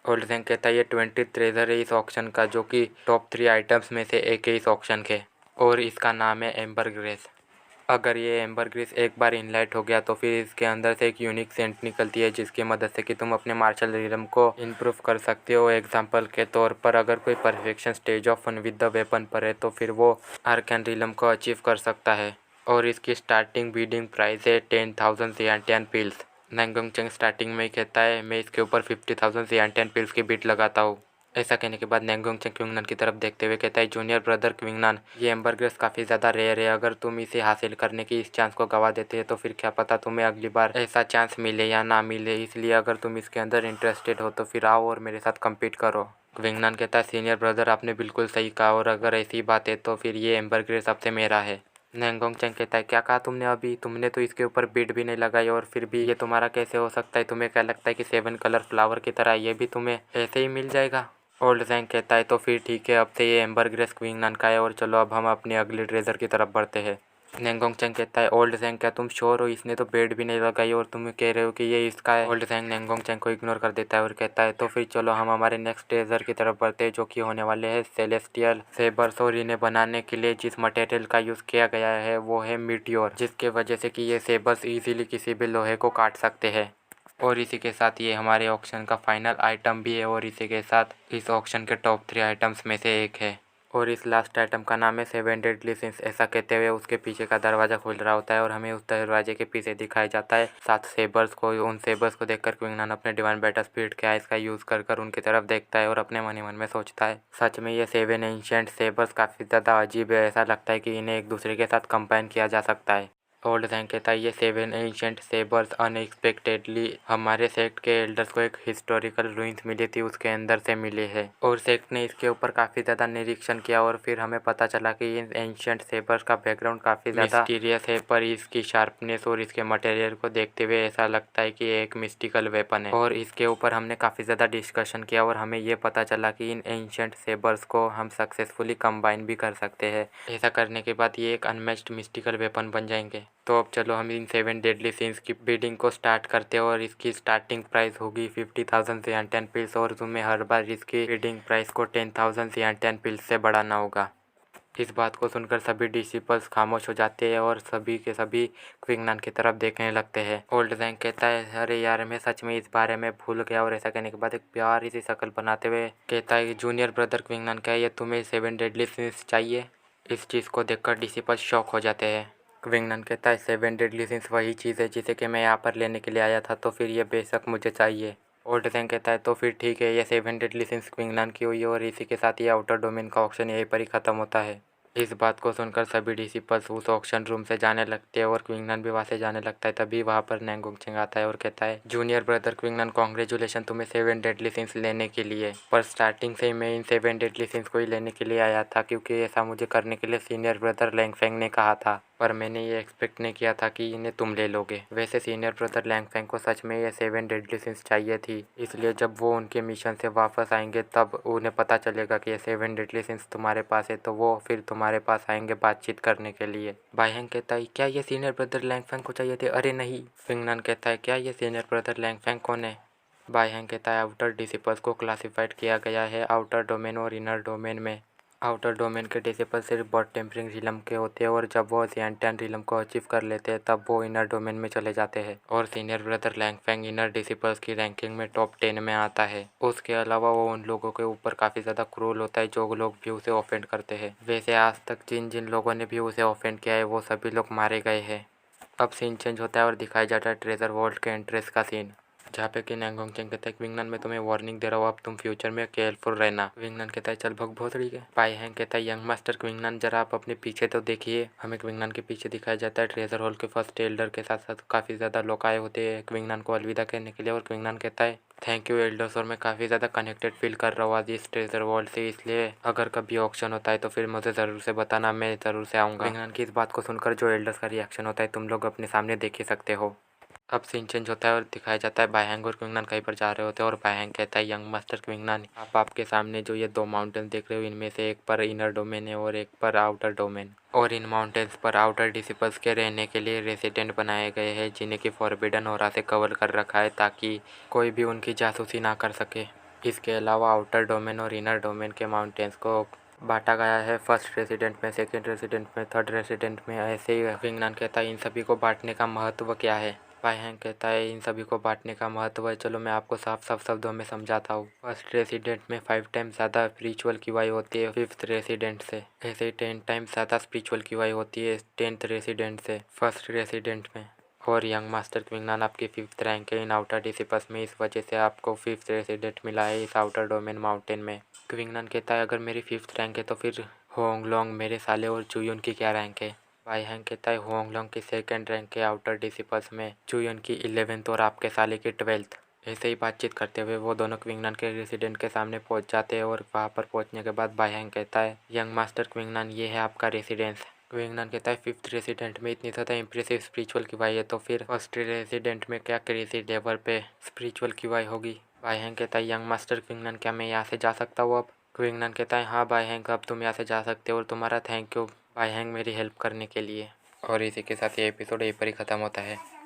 Old जैंग कहता है ये 20 ट्रेजर है इस ऑक्शन का, जो कि टॉप 3 आइटम्स में से एक है इस ऑक्शन के, और इसका नाम है एम्बर ग्रेस। अगर ये एम्बर ग्रेस एक बार इनलाइट हो गया तो फिर इसके अंदर से एक यूनिक सेंट निकलती है, जिसकी मदद से कि तुम अपने मार्शल रिदम को इम्प्रूव कर सकते हो। एग्जाम्पल के तौर पर अगर कोई perfection stage of fun with the weapon पर है तो फिर वो आर्कैन रिदम को अचीव कर सकता है, और इसकी स्टार्टिंग बीडिंग प्राइस है 10,000 सियांटियन पिल्स। नैंगोंग चेंग स्टार्टिंग में ही कहता है मैं इसके ऊपर 50,000 सियांटियन पिल्स की बीट लगाता हूँ। ऐसा कहने के बाद नैंगोंग चेंग क्विंगनान की तरफ देखते हुए कहता है जूनियर ब्रदर क्विंगनान, ये एम्बर ग्रेस काफ़ी ज़्यादा रेयर है। अगर तुम इसे हासिल करने की इस चांस को गवा देते हैं तो फिर क्या पता तुम्हें अगली बार ऐसा चांस मिले या ना मिले, इसलिए अगर तुम इसके अंदर इंटरेस्टेड हो तो फिर आओ और मेरे साथ कम्पीट करो। क्विंगनान कहता है सीनियर ब्रदर आपने बिल्कुल सही कहा, और अगर ऐसी बात है तो फिर ये एम्बर ग्रेस अब से मेरा है। नैंगोंग चेंग कहता है क्या कहा तुमने अभी, तुमने तो इसके ऊपर बीट भी नहीं लगाई और फिर भी ये तुम्हारा कैसे हो सकता है? तुम्हें क्या लगता है कि 7 कलर फ्लावर की तरह ये भी तुम्हें ऐसे ही मिल जाएगा? ओल्ड जैंग कहता है तो फिर ठीक है, अब से ये एम्बर ग्रेस क्विंगनान का है, और चलो अब हम अपने अगले ट्रेजर की तरफ बढ़ते हैं। नैंगोंग चेंग कहता है ओल्ड जैंग क्या तुम श्योर हो? इसने तो बेड भी नहीं लगाई और तुम कह रहे हो कि ये इसका है। ओल्ड जैंग नैंगोंग चेंग को इग्नोर कर देता है और कहता है तो फिर चलो हम हमारे नेक्स्ट ट्रेजर की तरफ बढ़ते हैं, जो कि होने वाले हैं सेलेस्टियल सेबर्स। और इन्हें बनाने के लिए जिस मटेरियल का यूज़ किया गया है वो है मीटियोर, जिसके वजह से कि ये सेबर्स ईजिली किसी भी लोहे को काट सकते हैं। और इसी के साथ ये हमारे ऑक्शन का फाइनल आइटम भी है, और इसी के साथ इस ऑक्शन के टॉप 3 आइटम्स में से एक है। और इस लास्ट आइटम का नाम है 7 डेडली सिंस। ऐसा कहते हुए उसके पीछे का दरवाज़ा खुल रहा होता है और हमें उस दरवाजे के पीछे दिखाया जाता है 7 सेबर्स को। उन सेबर्स को देखकर क्विंगनान अपने डिवाइन बैटल स्पीड के आइस का यूज़ कर उनकी तरफ देखता है और अपने मन ही मन में सोचता है सच में ये 7 एंशिएंट सेबर्स काफ़ी ज़्यादा अजीब है। ऐसा लगता है कि इन्हें एक दूसरे के साथ कंबाइन किया जा सकता है। ओल्ड जैंग कहता है ये 7 एंशिएंट सेबर्स अनएक्सपेक्टेडली हमारे सेक्ट के एल्डर्स को एक हिस्टोरिकल रूइंस मिली थी उसके अंदर से मिले हैं, और सेक्ट ने इसके ऊपर काफ़ी ज़्यादा निरीक्षण किया और फिर हमें पता चला कि इन एंशिएंट सेबर्स का बैकग्राउंड काफ़ी ज़्यादा मिस्टीरियस है, पर इसकी शार्पनेस और इसके मटेरियल को देखते हुए ऐसा लगता है कि ये एक मिस्टिकल वेपन है। और इसके ऊपर हमने काफ़ी ज़्यादा डिस्कशन किया और हमें ये पता चला कि इन एंशिएंट सेबर्स को हम सक्सेसफुली कंबाइन भी कर सकते हैं। ऐसा करने के बाद ये एक अनमैच्ड मिस्टिकल वेपन बन जाएंगे। तो अब चलो हम इन 7 डेडली सिंस की बिडिंग को स्टार्ट करते हैं, और इसकी स्टार्टिंग प्राइस होगी 50,000 सियांटियन पिल्स, और तुम्हें हर बार इसकी बिडिंग प्राइस को 10,000 सियांटियन पिल्स से बढ़ाना होगा। इस बात को सुनकर सभी डिसिपल्स खामोश हो जाते हैं और सभी के सभी क्विंगनान की तरफ देखने लगते हैं। ओल्ड जैंग कहता है अरे यार मैं सच में इस बारे में भूल गया, और ऐसा कहने के बाद एक प्यारी सी शक्ल बनाते हुए कहता है कि जूनियर ब्रदर क्विंगनान क्या ये तुम्हें 7 डेडली सिंस चाहिए? इस चीज़ को देखकर डिसिपल्स शॉक हो जाते हैं। क्विंगनान कहता है 7 डेडली सिंस वही चीज़ है जिसे कि मैं यहाँ पर लेने के लिए आया था, तो फिर ये बेशक मुझे चाहिए। ओल्ड जैंग कहता है तो फिर ठीक है, ये 7 डेडली सिंस क्विंगनान की हुई है, और इसी के साथ ये आउटर डोमेन का ऑक्शन यहीं पर ही ख़त्म होता है। इस बात को सुनकर सभी डिसिपल्स उस ऑक्शन रूम से जाने लगते हैं और क्विंगनान भी वहाँ से जाने लगता है। तभी वहाँ पर नैंगोंग चेंग आता है और कहता है जूनियर ब्रदर क्विंगनान कॉन्ग्रेचुलेशन तुम्हें 7 डेडली सिंस लेने के लिए, पर स्टार्टिंग से ही मैं इन 7 डेडली सिंस को ही लेने के लिए आया था, क्योंकि ऐसा मुझे करने के लिए सीनियर ब्रदर लैंगफेंग ने कहा था, पर मैंने ये एक्सपेक्ट नहीं किया था कि इन्हें तुम ले लोगे। वैसे सीनियर ब्रदर लैंगफेंग को सच में ये 7 डेडली सिंस चाहिए थी, इसलिए जब वो उनके मिशन से वापस आएंगे तब उन्हें पता चलेगा कि ये 7 डेडली सिंस तुम्हारे पास है, तो वो फिर तुम्हारे पास आएंगे बातचीत करने के लिए। बायहंग कहता है क्या ये सीनियर ब्रदर लैंगफेंग को चाहिए थे? अरे नहीं। क्विंगनान कहता है क्या ये सीनियर ब्रदर लैंगफेंग कौन है? बायहंग कहता है आउटर डिसिपल्स को क्लासिफाइड किया गया है आउटर डोमेन और इनर डोमेन में। आउटर डोमेन के डिसिपल सिर्फ बॉड टेम्परिंग रिलम के होते हैं, और जब वो सियांटियन रिलम को अचीव कर लेते हैं तब वो इनर डोमेन में चले जाते हैं, और सीनियर ब्रदर लैंगफेंग इनर डिसिपल्स की रैंकिंग में टॉप 10 में आता है। उसके अलावा वो उन लोगों के ऊपर काफ़ी ज़्यादा क्रूल होता है जो लोग भी उसे ऑफेंड करते हैं। वैसे आज तक जिन जिन लोगों ने भी उसे ऑफेंड किया है वो सभी लोग मारे गए हैं। अब सीन चेंज होता है और दिखाया जाता है ट्रेजर वॉल्ट के एंट्रेंस का सीन, जहाँ पे कि नैंगोंग चेंग कहता है क्विंगनान मैं तुम्हें वार्निंग दे रहा हूँ, अब तुम फ्यूचर में केयरफुल रहना। क्विंगनान कहता है चल भग बहुत ठीक है। बायहैंग कहता है यंग मास्टर क्विंगनान जरा आप अपने पीछे तो देखिए। हमें क्विंगनान के पीछे दिखाया जाता है ट्रेजर हॉल के फर्स्ट एल्डर के साथ साथ काफ़ी ज़्यादा लोग आए होते हैं क्विंगनान को अलविदा कहने के लिए, और क्विंगनान कहता है थैंक यू एल्डर्स, और मैं काफ़ी ज़्यादा कनेक्टेड फील कर रहा हूँ आज इस ट्रेजर वर्ल्ड से, इसलिए अगर कभी ऑक्शन होता है तो फिर मुझे ज़रूर से बताना, मैं ज़रूर से आऊँगा। क्विंगनान की इस बात को सुनकर जो एल्डर्स का रिएक्शन होता है तुम लोग अपने सामने देख ही सकते हो। अब सीन चेंज होता है और दिखाया जाता है बायहैंग और क्विंगनान कहीं पर जा रहे होते हैं, और बायहैंग कहता है यंग मास्टर क्विंगनान आप आपके सामने जो ये 2 माउंटेन देख रहे हो इनमें से एक पर इनर डोमेन है और एक पर आउटर डोमेन, और इन माउंटेन्स पर आउटर डिसिपल्स के रहने के लिए रेसिडेंट बनाए गए हैं जिन्हें कि फॉरबिडन ऑरा से कवर कर रखा है ताकि कोई भी उनकी जासूसी ना कर सके। इसके अलावा आउटर डोमेन और इनर डोमेन के माउंटेन्स को बांटा गया है फर्स्ट रेसिडेंट में, सेकंड रेसिडेंट में, थर्ड रेसिडेंट में। ऐसे ही विंगनान कहता है इन सभी को बांटने का महत्व क्या है। बाय हैंग कहता है इन सभी को बांटने का महत्व है, चलो मैं आपको साफ साफ शब्दों में समझाता हूँ। फर्स्ट रेसिडेंट में 5 टाइम्स ज़्यादा स्पिरिचुअल QI होती है फिफ्थ रेसिडेंट से। ऐसे ही 10 टाइम्स ज़्यादा स्पिरिचुअल QI होती है 10th रेसिडेंट से फर्स्ट रेसिडेंट में। और यंग मास्टर क्विंगनान आपकी 5th रैंक है इन आउटर डिसिपस में, इस वजह से आपको 5th रेसिडेंट मिला है इस आउटर डोमेन माउंटेन में। क्विंगनान कहता है अगर मेरी 5th रैंक है तो फिर होंगलोंग मेरे साले और चुयुन की क्या रैंक है। बाई हैंग कहता है होंगलोंग की 2nd रैंक है आउटर डिसिपस में, चुयुन की 11th और आपके साले की 12th। ऐसे ही बातचीत करते हुए वो दोनों क्विंगनान के रेसिडेंट के सामने पहुंच जाते हैं और वहां पर पहुंचने के बाद बाई हैंग कहता है यंग मास्टर क्विंगनान ये है आपका रेसिडेंस। क्विंगनान कहता है 5th रेसिडेंट में इतनी ज़्यादा इंप्रेसिव स्पिरिचुअल QI है तो फिर फर्स्ट रेसिडेंट में क्या क्रेजी लेवल पे स्पिरिचुअल QI होगी। बाई हैंग कहता है यंग मास्टर क्विंगनान क्या मैं यहाँ से जा सकता हूँ अब। क्विंगनान कहता है हाँ बाई हैंग अब तुम यहाँ से जा सकते हो और तुम्हारा थैंक यू बाई हैंग मेरी हेल्प करने के लिए। और इसी के साथ ये एपिसोड यहीं पर ही ख़त्म होता है।